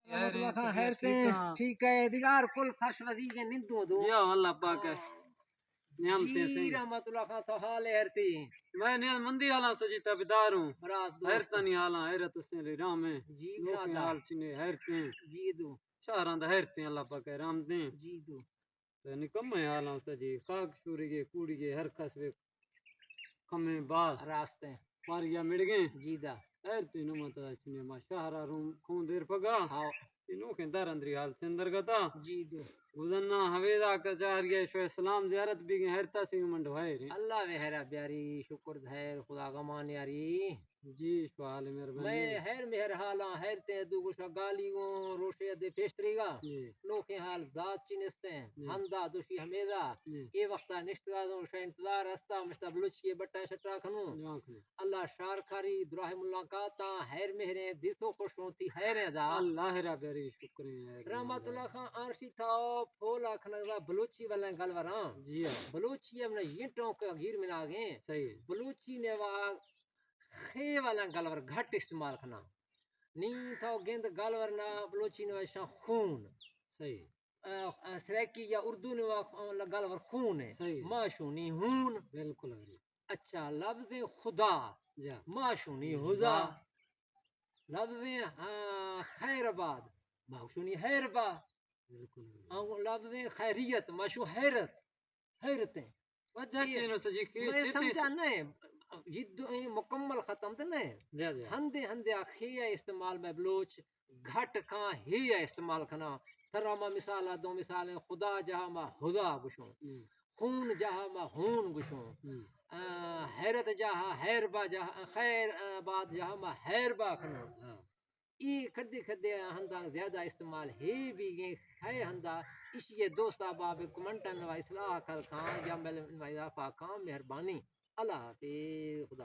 رحمت اللہ خان خیرتے ٹھیک ہے دیگار کل فرش وزی کے نندو دو یا اللہ پاک نعمتیں سے جی رحمت اللہ خان تو حال ہیرتی میں نعمت مندی حالاں سجی تابدار ہوں حیرتانی حالاں حیرت اس نے رام ہے جی لوگ حال چنے حیرتیں جی دو شہراں دا حیرتیں اللہ پاک رحم دیں جی دو تے نکمے حالاں سجی خاک شوری گے کوڑی گے ہر قصبے کمے باس راستے پاریا مڑ گئے جی دا حیرتیں نمت چنے ما شہرا روم خون دیر پگا ہاں انو کے در اندری حال سندر گتا جی دو گزرنا حویدہ کا چاہر گئے شو اسلام زیارت بھی گئے حیرتا سنگ منڈو ہے اللہ وحرا پیاری شکر دھیر خدا گمان یاری جی شو حال مہربانی میں ہیر مہر حالاں ہیرتے دو گوشا گالی گوں روشے دے پیشتری گا لوکے حال ذات چنستے ہیں ہندا دوشی ہمیزا اے وقتا نشتگا دوں شا انتظار استا مشتا بلوچی بٹا شٹا کھنوں اللہ شار کھاری دراہ ملاقاتا ہیر مہریں دیسو خوش ہوتی ہیریں دا اللہ را بیری شکریں رحمت اللہ خان آرشی تھا پھولا کھنگا بلوچی والیں گلوراں جی بلوچی ہم نے ینٹوں کا گیر ملا گئے صحیح بلوچی نے واگ خے والا گلور گھٹ استعمال کرنا نی تھا گند گلور نہ بلوچی نے واشا خون صحیح سریکی یا اردو نے گلور خون ہے ماشونی ہون بالکل اچھا لفظ خدا ماشونی حضا لفظ خیر آباد ماشونی خیر با لفظ خیریت ماشو حیرت حیرتیں میں سمجھا نہیں جد مکمل ختم تے نہیں ہندے ہندے اخیا استعمال میں بلوچ گھٹ کھاں ہی استعمال کھنا تراما مثال دو مثالیں خدا جہاں ما خدا گشوں خون جہاں ما خون گشوں حیرت جہاں حیر با جہاں خیر باد جہاں ما حیر با کھنا ای کھدے کھدے ہندا زیادہ استعمال ہے بھی گئے ہے ہندا اس یہ دوست احباب کمنٹن و اصلاح کر کھان یا مل اضافہ کام مہربانی اللہ حافظ خدا